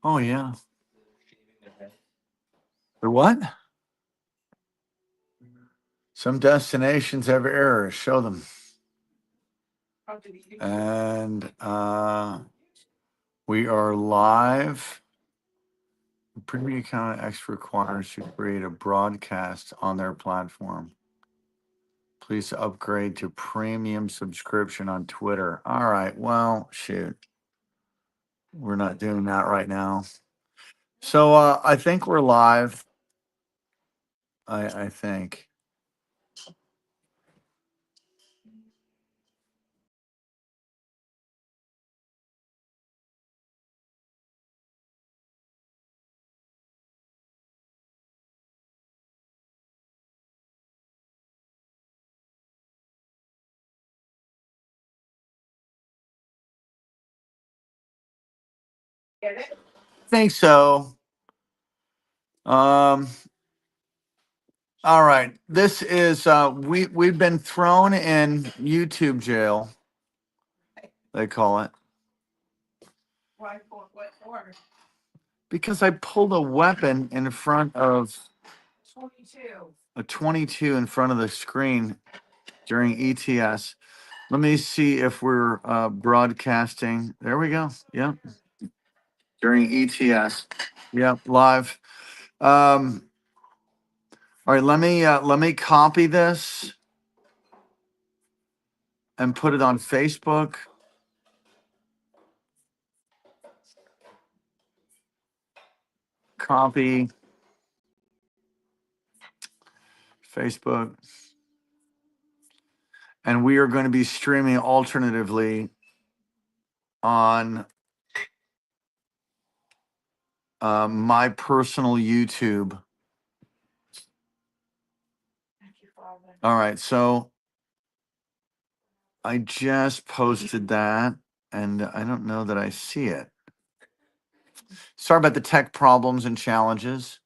Oh yeah. The what? Some destinations have errors. Show them. And we are live. Premium account X requires to create a broadcast on their platform. Please upgrade to premium subscription on Twitter. All right. Well, shoot. We're not doing that right now. So I think we're live. I think. Think so. Um, all right. This is we've been thrown in YouTube jail, they call it. Because I pulled a weapon in front of a 22 in front of the screen during ETS. Let me see if we're broadcasting. There we go. Yep. During ETS. Yep, live. All right, let me copy this and put it on Facebook. Copy Facebook. And we are going to be streaming alternatively on my personal YouTube. All right, so I just posted that, and I don't know that I see it. Sorry about the tech problems and challenges,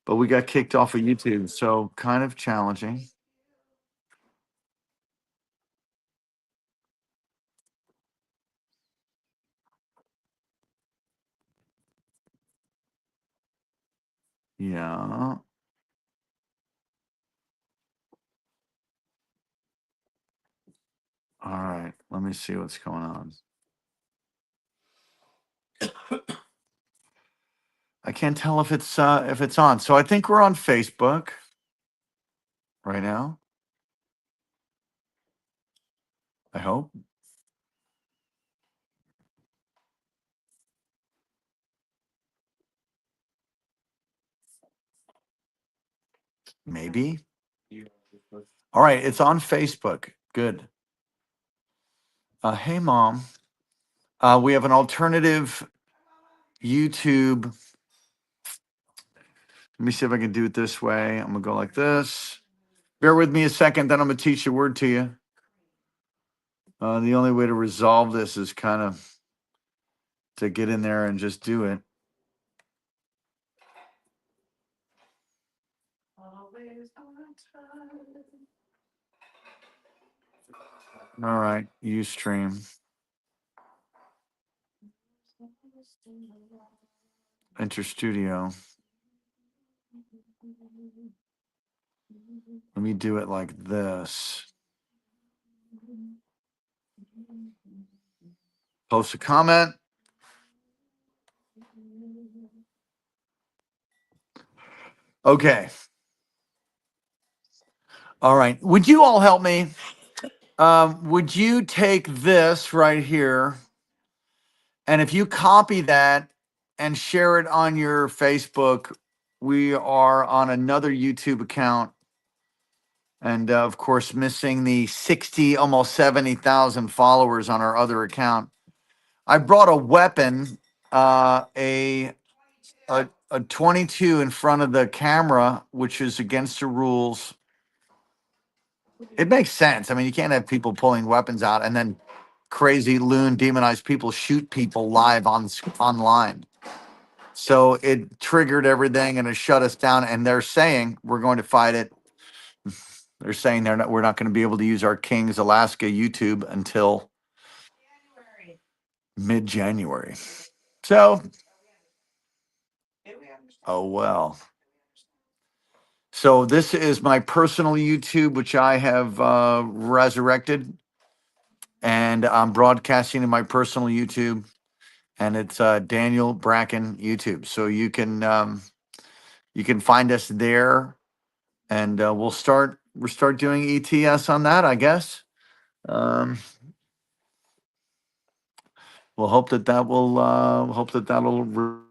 but we got kicked off of YouTube, so kind of challenging. Yeah. All right, let me see what's going on. I can't tell if it's on. So I think we're on Facebook right now. I hope. Maybe. All right, it's on Facebook. Good. Hey, Mom. We have an alternative YouTube. Let me see if I can do it this way. I'm going to go like this. Bear with me a second, then I'm going to teach a word to you. The only way to resolve this is kind of to get in there and just do it. All right, Ustream. Enter Studio. Let me do it like this. Post a comment. Okay. All right. Would you all help me? Would you take this right here, and if you copy that and share it on your Facebook, we are on another YouTube account. And of course, missing the 60, almost 70,000 followers on our other account. I brought a weapon, a 22 in front of the camera, which is against the rules. It makes sense. I mean, you can't have people pulling weapons out and then crazy loon demonized people shoot people live online. So it triggered everything and it shut us down. And they're saying we're going to fight it. They're saying we're not going to be able to use our Kings Alaska YouTube until mid-January. So, oh well. So this is my personal YouTube, which I have resurrected, and I'm broadcasting in my personal YouTube, and it's Daniel Bracken YouTube. So you can find us there, and we'll start doing ETS on that, I guess. Um, we'll hope that that'll remove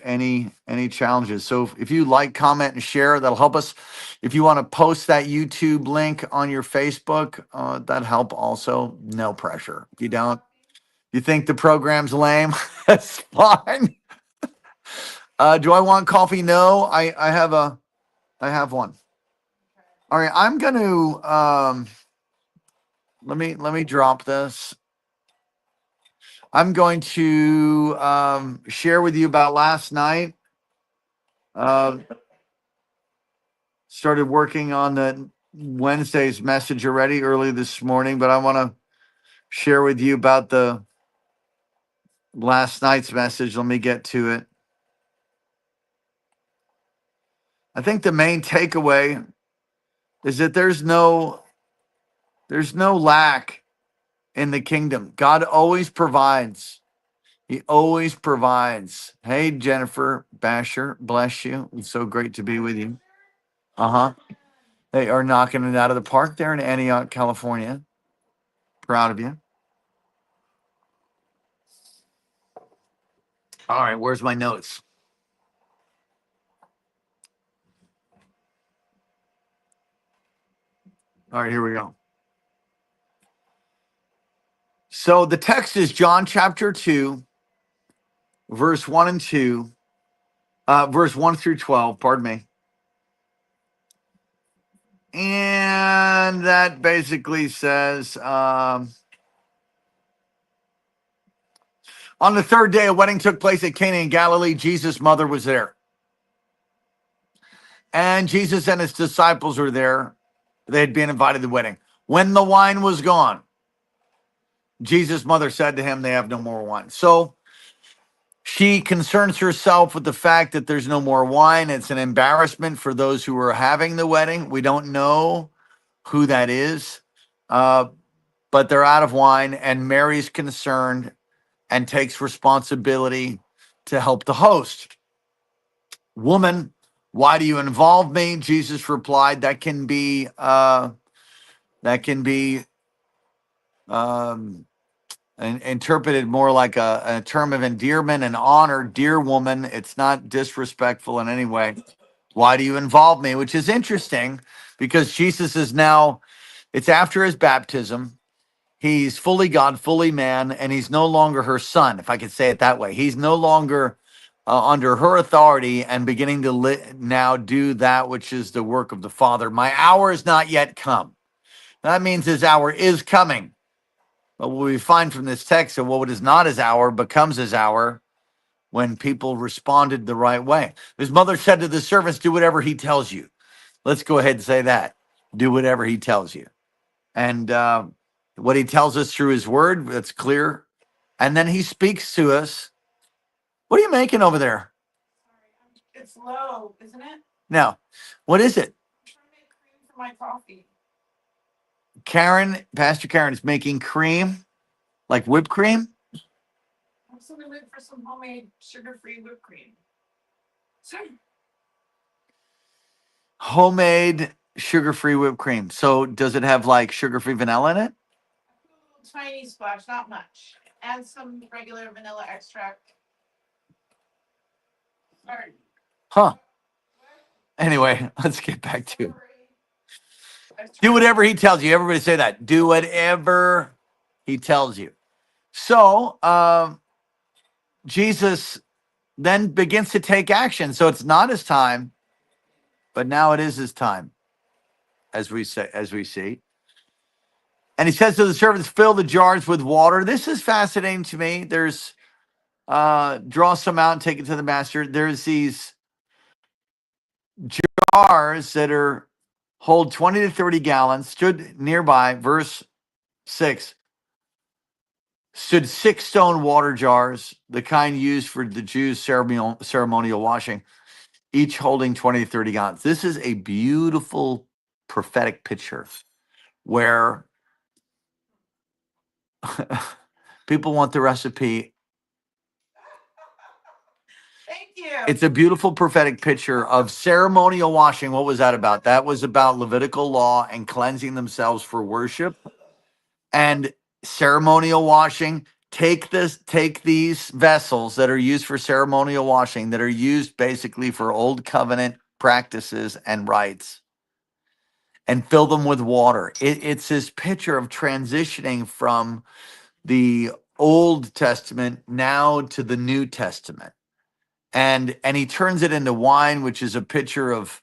any challenges. So if you like, comment, and share, that'll help us. If you want to post that YouTube link on your Facebook, that'd help also. No pressure. If you don't, you think the program's lame, that's fine. Do I want coffee? No, I have one. All right, I'm going to let me drop this. I'm going to share with you about last night. Started working on the Wednesday's message already early this morning, but I want to share with you about the last night's message. Let me get to it. I think the main takeaway is that there's no lack in the kingdom. God always provides. He always provides. Hey, Jennifer Basher, bless you. It's so great to be with you. Uh-huh. They are knocking it out of the park there in Antioch, California. Proud of you. All right, where's my notes? All right, here we go. So the text is John chapter 2, verse 1 and 2, verse 1 through 12, pardon me. And that basically says, on the third day, a wedding took place at Cana in Galilee. Jesus' mother was there. And Jesus and his disciples were there. They had been invited to the wedding. When the wine was gone, Jesus' mother said to him, they have no more wine. So she concerns herself with the fact that there's no more wine. It's an embarrassment for those who are having the wedding. We don't know who that is, but they're out of wine, and Mary's concerned and takes responsibility to help the host. Woman, why do you involve me? Jesus replied, that can be interpreted more like a term of endearment and honor. Dear woman, it's not disrespectful in any way. Why do you involve me? Which is interesting because Jesus is now, it's after his baptism. He's fully God, fully man, and he's no longer her son, if I could say it that way. He's no longer under her authority and beginning to now do that which is the work of the Father. My hour is not yet come. That means his hour is coming. But what we find from this text that what is not his hour becomes his hour when people responded the right way. His mother said to the servants, do whatever he tells you. Let's go ahead and say that. Do whatever he tells you. And what he tells us through his word, that's clear. And then he speaks to us. What are you making over there? It's low, isn't it? No. What is it? I'm trying to make cream for my coffee. Pastor Karen is making cream, like whipped cream. I'm still gonna look for some homemade sugar-free whipped cream. Sorry. Homemade sugar-free whipped cream. So does it have like sugar-free vanilla in it? A little tiny splash, not much. Add some regular vanilla extract. Sorry. Huh. Anyway, let's get back to it. Do whatever he tells you. Everybody say that. Do whatever he tells you. So Jesus then begins to take action. So it's not his time, but now it is his time, as we see. And he says to the servants, fill the jars with water. This is fascinating to me. There's draw some out and take it to the master. There's these jars that hold 20 to 30 gallons, stood nearby, verse 6. stood 6 stone water jars, the kind used for the Jews' ceremonial washing, each holding 20 to 30 gallons. This is a beautiful prophetic picture where people want the recipe. Thank you. It's a beautiful prophetic picture of ceremonial washing. What was that about? That was about Levitical law and cleansing themselves for worship. And ceremonial washing, take these vessels that are used for ceremonial washing, that are used basically for old covenant practices and rites, and fill them with water. It's this picture of transitioning from the Old Testament now to the New Testament. And he turns it into wine, which is a picture of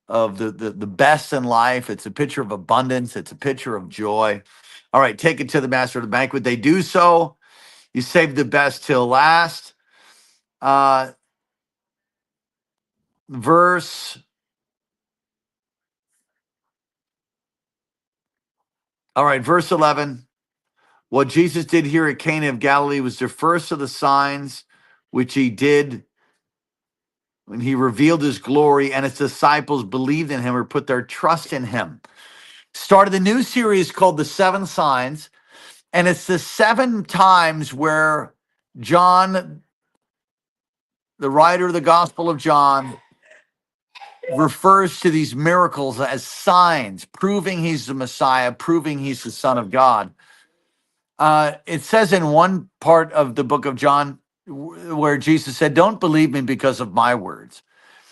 the best in life. It's a picture of abundance. It's a picture of joy. All right, take it to the master of the banquet. They do so. You save the best till last. Verse. All right, verse 11. What Jesus did here at Cana of Galilee was the first of the signs which he did when he revealed his glory, and his disciples believed in him or put their trust in him. Started a new series called The Seven Signs, and it's the 7 times where John, the writer of the Gospel of John, refers to these miracles as signs, proving he's the Messiah, proving he's the Son of God. It says in one part of the book of John where Jesus said, "Don't believe me because of my words.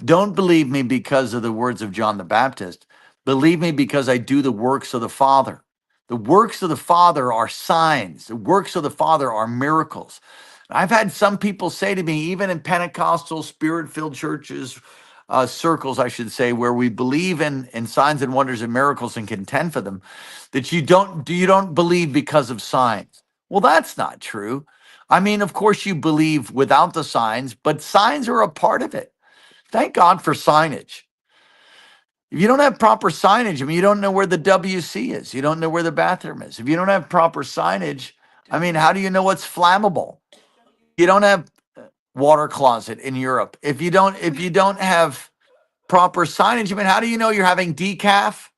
Don't believe me because of the words of John the Baptist. Believe me because I do the works of the Father." The works of the Father are signs. The works of the Father are miracles. I've had some people say to me, even in Pentecostal spirit-filled churches, circles, I should say, where we believe in signs and wonders and miracles and contend for them, that you don't believe because of signs. Well, that's not true. I mean, of course you believe without the signs, but signs are a part of it. Thank God for signage. If you don't have proper signage, I mean, you don't know where the WC is. You don't know where the bathroom is. If you don't have proper signage, I mean, how do you know what's flammable? You don't have water closet in Europe. If you don't have proper signage, I mean, how do you know you're having decaf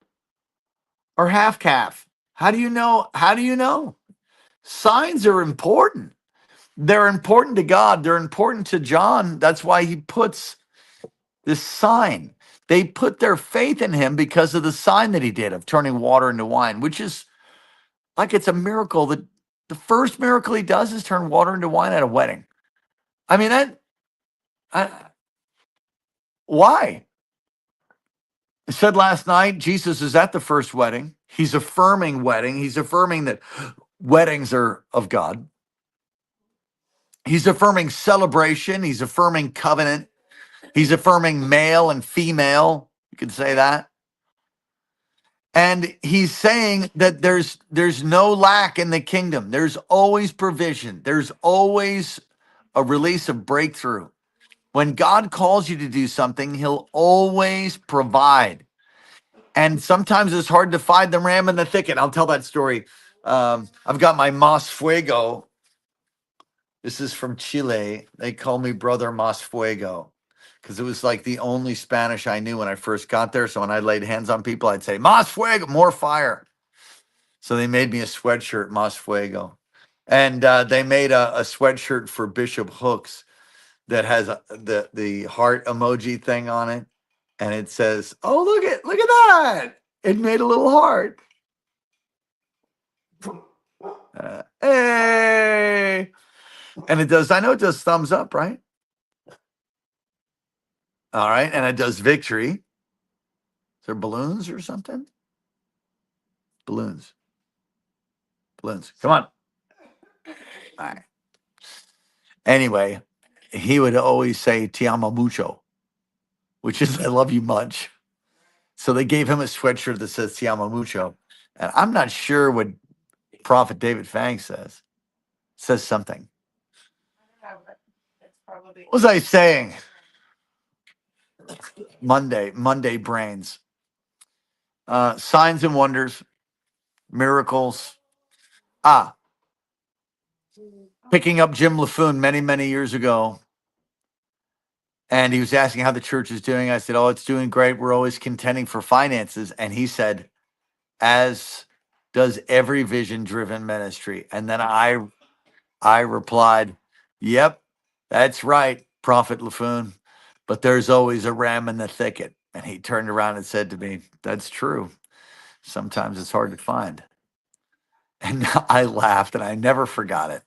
or half calf? How do you know? How do you know? Signs are important. They're important to God. They're important to John. That's why he puts this sign. They put their faith in him because of the sign that he did of turning water into wine, which is like it's a miracle. That the first miracle he does is turn water into wine at a wedding. I mean, why? I said last night, Jesus is at the first wedding. He's affirming wedding. He's affirming that weddings are of God. He's affirming celebration. He's affirming covenant. He's affirming male and female. You could say that. And he's saying that there's no lack in the kingdom. There's always provision. There's always a release of breakthrough. When God calls you to do something, he'll always provide. And sometimes it's hard to find the ram in the thicket. I'll tell that story. I've got my Mas Fuego. This is from Chile. They call me Brother Mas Fuego because it was like the only Spanish I knew when I first got there. So when I laid hands on people, I'd say, Mas Fuego, more fire. So they made me a sweatshirt, Mas Fuego. And they made a sweatshirt for Bishop Hooks that has the heart emoji thing on it. And it says, "Oh, look at that. It made a little heart. Hey." And it does, I know it does thumbs up, right? All right. And it does victory. Is there balloons or something? Balloons. Come on. All right. Anyway, he would always say, "Te amo mucho," which is, "I love you much." So they gave him a sweatshirt that says "Te amo mucho." And I'm not sure what Prophet David Fang says. It says something. What was I saying? Monday brains. Signs and wonders, miracles. picking up Jim LaFoon many, many years ago. And he was asking how the church is doing. I said, "Oh, it's doing great. We're always contending for finances." And he said, "As does every vision-driven ministry." And then I replied, "Yep, that's right, Prophet LaFoon. But there's always a ram in the thicket." And he turned around and said to me, "That's true. Sometimes it's hard to find." And I laughed and I never forgot it.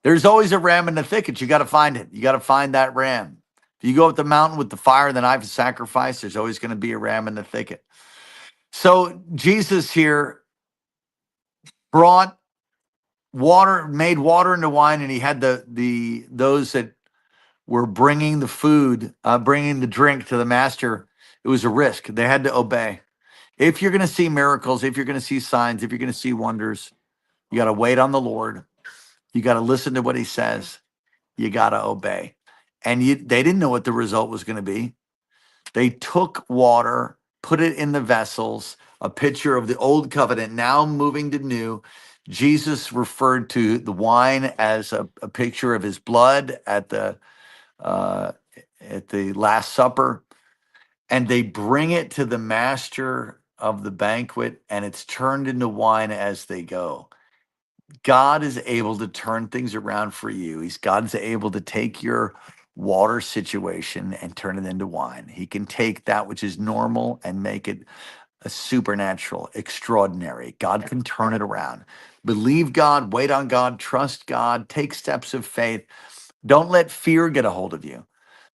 There's always a ram in the thicket. You got to find it. You got to find that ram. If you go up the mountain with the fire and the knife of sacrifice, there's always going to be a ram in the thicket. So Jesus here brought water, made water into wine, and he had the those that were bringing the food, bringing the drink to the master. It was a risk. They had to obey. If you're going to see miracles, if you're going to see signs, if you're going to see wonders, you got to wait on the Lord. You got to listen to what he says. You got to obey. And they didn't know what the result was going to be. They took water, put it in the vessels, a picture of the old covenant, now moving to new. Jesus referred to the wine as a picture of his blood uh, at the Last Supper. And they bring it to the master of the banquet, and it's turned into wine as they go. God is able to turn things around for you. God's able to take your water situation and turn it into wine. He can take that which is normal and make it a supernatural, extraordinary. God can turn it around. Believe God, wait on God, trust God, take steps of faith. Don't let fear get a hold of you.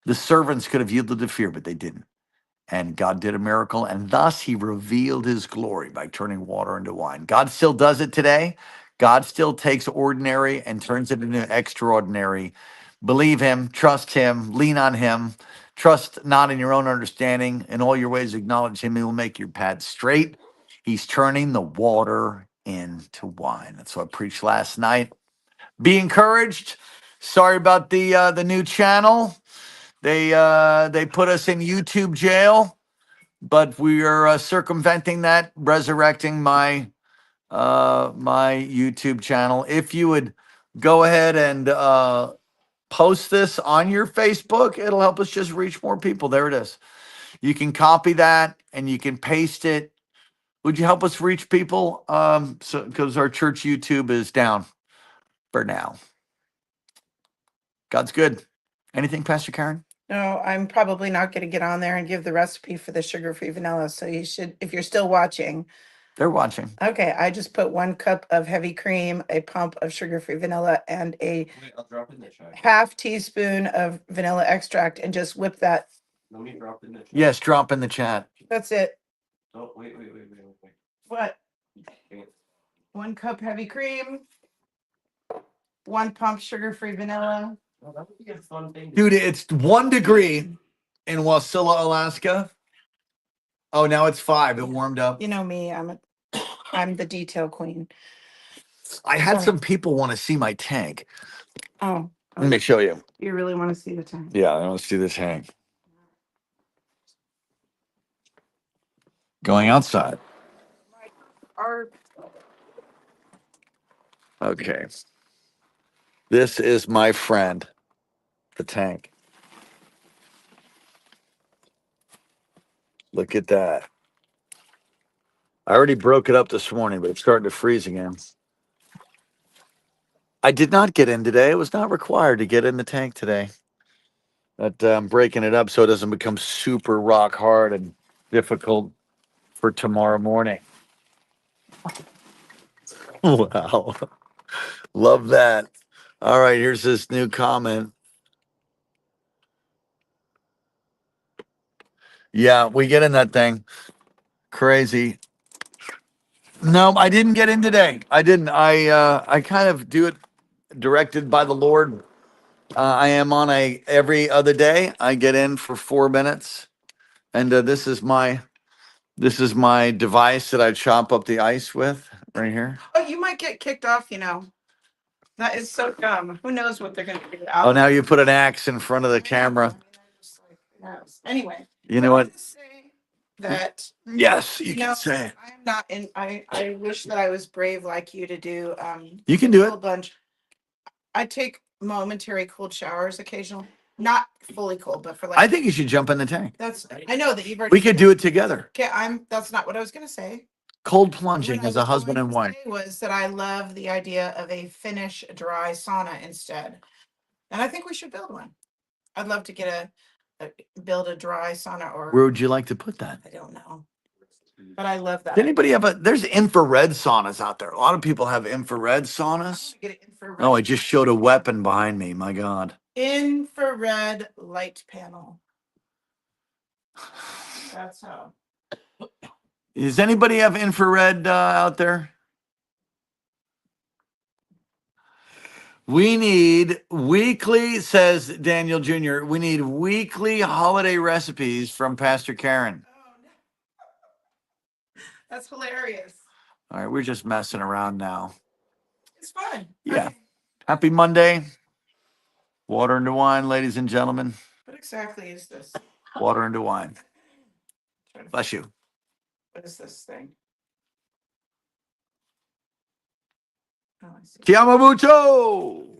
The servants could have yielded to fear, but they didn't. And God did a miracle, and thus he revealed his glory by turning water into wine. God still does it today. God still takes ordinary and turns it into extraordinary. Believe him, trust him, lean on him, trust not in your own understanding. In all your ways, acknowledge him. He will make your path straight. He's turning the water into wine. That's what I preached last night. Be encouraged. Sorry about the new channel. They put us in YouTube jail, but we are circumventing that, resurrecting my my YouTube channel. If you would go ahead and post this on your Facebook, it'll help us just reach more people. There it is. You can copy that and you can paste it. Would you help us reach people? So because our church YouTube is down for now. God's good. Anything, Pastor Karen? No, I'm probably not going to get on there and give the recipe for the sugar-free vanilla. So you should, if you're still watching. They're watching. Okay, I just put 1 cup of heavy cream, a pump of sugar-free vanilla, and a I'll drop in the chat. half teaspoon of vanilla extract and just whip that. Let me drop in the chat. Yes, drop in the chat. That's it. Oh, wait. What? 1 cup heavy cream, 1 pump sugar-free vanilla. Oh, that would be a fun thing. Dude, it's 1 degree in Wasilla, Alaska. Oh, now it's 5. It warmed up. You know me, I'm the detail queen. I had Sorry. some people want to see my tank. Oh, Let me show you. you really want to see the tank? Yeah, I want to see the tank. Going outside. Our Okay. This is my friend, the tank. Look at that. I already broke it up this morning, but it's starting to freeze again. I did not get in today. It was not required to get in the tank today. But I'm breaking it up so it doesn't become super rock hard and difficult for tomorrow morning. Wow. Love that. All right, here's this new comment. Yeah, we get in that thing. Crazy. No, I didn't get in today. I didn't. I kind of do it directed by the Lord. I am on a every other day. I get in for 4 minutes, and this is my device that I chop up the ice with right here. Oh, you might get kicked off, you know. That is so dumb. Who knows what they're going to do? Oh, now you put an axe in front of the camera. Anyway. You know what? Say that Yes, you you can know, say it. I'm not in. I wish that I was brave like you to do. You can do a whole it. bunch. I take momentary cold showers occasionally, not fully cold, but for like. I think you should jump in the tank. That's. I know that you've already. We could do it together. Okay, That's not what I was gonna say. Cold What plunging I as a was husband going and to wife. say was that I love the idea of a Finnish dry sauna instead, and I think we should build one. I'd love to get build a dry sauna, or Where would you like to put that? I don't know, but I love that. Does anybody have there's infrared saunas out there. A lot of people have infrared I saunas. wanna get an infrared. Oh, I just showed a weapon behind me. My God. Infrared light panel. That's how. Does anybody have infrared out there? We need weekly, says Daniel Jr., we need weekly holiday recipes from Pastor Karen. Oh no. That's hilarious. All right, we're just messing around now. It's fun. Yeah. Happy Monday. Water into wine, ladies and gentlemen. What exactly is this? Water into wine. Trying to- Bless you. What is this thing? Oh, I see. Ti amo mucho.